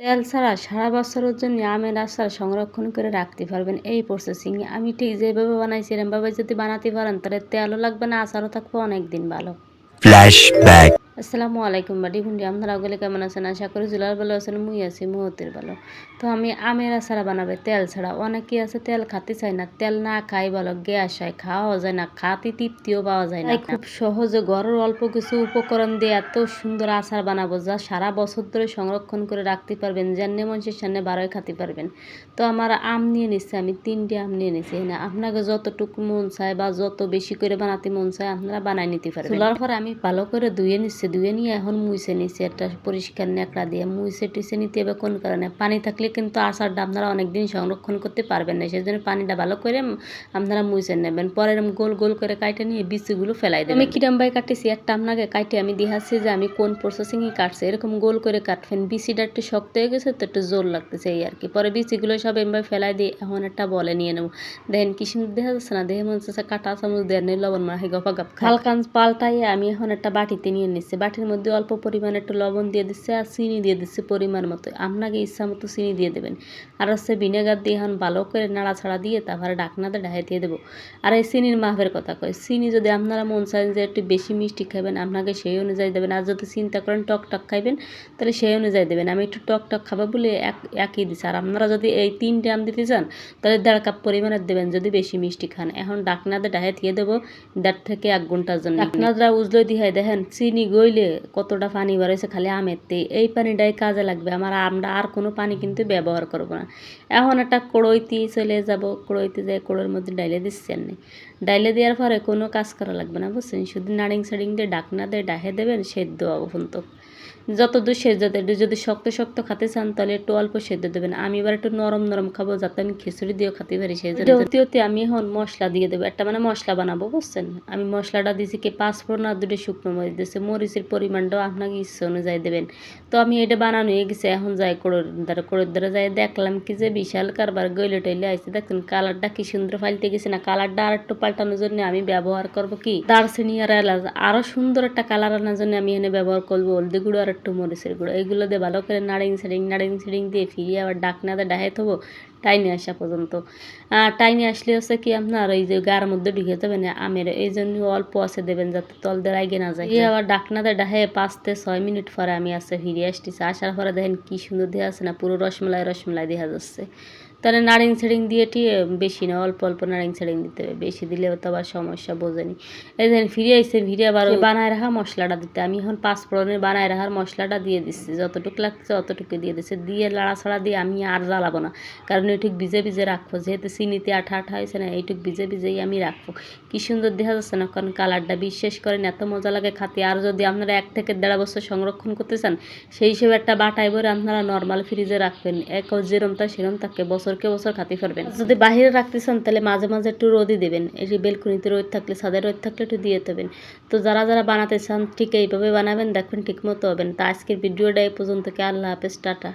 তেল ছাড়া সারা বছরের জন্য আমের আচার সংরক্ষণ করে রাখতে পারবেন এই প্রসেসিং এ। আমি ঠিক যেভাবে বানাইছি এরমভাবে যদি বানাতে পারেন তাহলে তেলও লাগবে না, আচারও থাকবে অনেক দিন ভালো। ফ্ল্যাশব্যাক। আসসালামু আলাইকুম বাড়ি ভুন্ডি, আপনারা ওগুলো কেমন আছেন? আশা করি জুলার ভালো আছেন, মুই আছি মুহূর্তের ভালো। তো আমি আমের আচার বানাবে তেল ছাড়া। অনেকেই আছে তেল খেতে চায় না, তেল না খাই ভালো, গ্যাস হয়, খাওয়াও যায় না, খাতে তৃপ্তিও পাওয়া যায় না। খুব সহজে ঘরের অল্প কিছু উপকরণ দিয়ে এত সুন্দর আচার বানাবো যা সারা বছর ধরে সংরক্ষণ করে রাখতে পারবেন, যেমনি মনসের সামনে বারোয় খাতে পারবেন। তো আমার আম নিয়ে নিচ্ছি, আমি 3টে আম নিয়ে নিচ্ছি। না আপনাকে যতটুকু মন চায় বা যত বেশি করে বানাতে মন চায় আপনারা বানাই নিতে পারবেন। চুলার পর আমি ভালো করে ধুয়ে নিচ্ছি, ধুয়ে নিয়ে এখন মুছে নিচ্ছি একটা পরিষ্কার ন্যাকড়া দিয়ে। মুছে টুছে নিতে হবে কোন কারণে, পানি থাকলে কিন্তু আচারটা আপনারা অনেকদিন সংরক্ষণ করতে পারবেন না, সেই জন্য পানিটা ভালো করে আপনারা মুছে নেবেন। পরে গোল গোল করে কাটে নিয়ে বিচিগুলো ফেলাই দেবেন। আমি কিরম ভাই কাটেছি একটা আপনাকে কাটে আমি দেখাচ্ছি যে আমি কোন প্রসেসিংয়ে কাটছি। এরকম গোল করে কাটবেন, বিচিটা একটু শক্ত হয়ে গেছে তো একটু জোর লাগতেছে এই আর কি। পরে বিচিগুলো সব এমভাবে ফেলাই দিয়ে এখন একটা বলে নিয়ে নেবো। দেখেন কি সুন্দর দেখা যাচ্ছে না? দেখে মনে হচ্ছে কাঁটা চামচ দেওয়ার নেই, লবণ মাখে গফা গপ হালকা পাল্টাইয়ে আমি এখন একটা বাটিতে নিয়ে নিচ্ছি। বাটির মধ্যে অল্প পরিমাণে একটু লবণ দিয়ে দিচ্ছে আর চিনি দিয়ে দিচ্ছে পরিমাণ মতো। আপনাকে ইচ্ছা মতো চিনি দিয়ে দেবেন। আর হচ্ছে ভিনেগার দিয়ে এখন ভালো করে নাড়াছাড়া দিয়ে তারপরে ঢাকনাতে ঢাকাই দিয়ে দেবো। আর এই চিনির মাপের কথা কয়, চিনি যদি আপনারা মন চান যে একটু বেশি মিষ্টি খাবেন আপনাকে সেই অনুযায়ী দেবেন, আর যদি চিন্তা করেন টক টক খাইবেন তাহলে সেই অনুযায়ী দেবেন। আমি একটু টক টক খাবো বলে একই দিচ্ছি। আর আপনারা যদি এই 3টে আম দিতে চান তাহলে 1.5 কাপ পরিমাণের দেবেন যদি বেশি মিষ্টি খান। এখন ঢাকনাতে ঢাকাই দিয়ে দেবো 1.5 থেকে 1 ঘন্টার জন্য। ঢাকনাটা উজলে দিয়ে দেখেন চিনি গইলে কতটা পানি বেরোয়েছে খালি আমের তে, এই পানিটাই কাজে লাগবে আমার। আমরা আর কোনো পানি কিন্তু ব্যবহার করবো না। এখন একটা কড়ইতে চলে যাব, কড়ইতে যাই কড়ইয়ের মধ্যে ডাইলে দিচ্ছি। আর ডাইলে দেওয়ার পরে কোনো কাজ করা লাগবে না বুঝছেন, শুধু নাড়িং সাড়িং দিয়ে ঢাকনা দিয়ে ঢাকে দেবেন, সেদ্ধ পর্যন্ত যত দূর সেদ্ধ দেবে। যদি শক্ত শক্ত খেতে চান তাহলে একটু অল্প সেদ্ধ দেবেন। আমি এবার একটু নরম নরম খাবো যাতে আমি খিচুড়ি দিয়েও খেতে পারি, সেই জন্য আমি এখন মশলা দিয়ে দেবো একটা, মানে মশলা বানাবো বুঝছেন। আমি মশলাটা দিয়েছি কি 5 ফোড়ন আর 2টো শুকনো মরিচ দিয়েছি। মরিচের পরিমাণটাও আপনাকে ইচ্ছে অনুযায়ী দেবেন। তো আমি এটা বানানো হয়ে গেছে, এখন যাই কড়ের দ্বারা যাই দেখলাম কি যে বিশাল কারবার গইলে টইলে আসছে। দেখুন কালারটা কি সুন্দর ফাইলতে গেছে না? কালারটা আর একটু পাল্টানোর জন্য আমি ব্যবহার করবো কি দারচিনি আর এলাচ, আরও সুন্দর একটা কালার আনার জন্য আমি এখানে ব্যবহার করবো হলদি গুঁড়ো আর একটু মরিচের গুঁড়ো। এইগুলো দিয়ে ভালো করে নাড়িং সেড়িং দিয়ে ফিরিয়ে আবার ঢাকনাতে ঢাকাই থবো টাইনে আসা পর্যন্ত। টাইনে আসলে হচ্ছে কি আপনার এই যে গার মধ্যে ঢুকে যাবে না আমের, এই জন্য অল্প আছে দেবেন যাতে তল দিয়ে রাইগে না যায়। আবার ঢাকনাতে ঢাকে 5 থেকে 6 মিনিট পরে আমি ফিরে আসতেছি। আসার পরে দেখেন কি সুন্দর দেখা আছে না? পুরো রসমালাই দেখা যাচ্ছে। তাহলে নাড়িং সেড়িং দিয়ে টিয়ে বেশি না, অল্প অল্প নাড়িং সেড়িং দিতে হবে, বেশি দিলেও তো আবার সমস্যা বোঝেনি। এই দেখেন ফিরে আসছে, ফিরে আবার বানায় রাখা মশলাটা দিতে আমি এখন 5 ফোড়নের বানায় রাখার মশলাটা দিয়ে দিচ্ছি, যতটুকু লাগছে অতটুকু দিয়ে দিচ্ছি। দিয়ে লাড়াছাড়া দিয়ে আমি আর জ্বালাবো না, কারণ এইটুক ভিজে ভিজে রাখবো, যেহেতু চিনিতে আঠা আঠা হয়েছে না, এইটুক ভিজে ভিজেই আমি রাখবো। কি সুন্দর দেখা যাচ্ছে না? কারণ কালারটা বিশ্বাস করেন এত মজা লাগে খাতে। আর যদি আপনারা 1 থেকে 1.5 বছর সংরক্ষণ করতে চান সেই হিসেবে একটা বাটায় ভরে আপনারা নর্মাল ফ্রিজে রাখবেন, যেরমটা সেরম থাকে বছরকে বছর খাতে পারবেন। যদি বাহিরে রাখতে চান তাহলে মাঝে মাঝে একটু রোদই দেবেন, এই যে বেলকুনিতে রোদ থাকলে ছাদে রোদ থাকলে একটু দিয়ে দেবেন। তো যারা যারা বানাতে চান ঠিক এইভাবে বানাবেন, দেখবেন ঠিক মতো হবেন। তা আজকের ভিডিওটা এই পর্যন্ত, আল্লাহ হাফেজ, টাটা।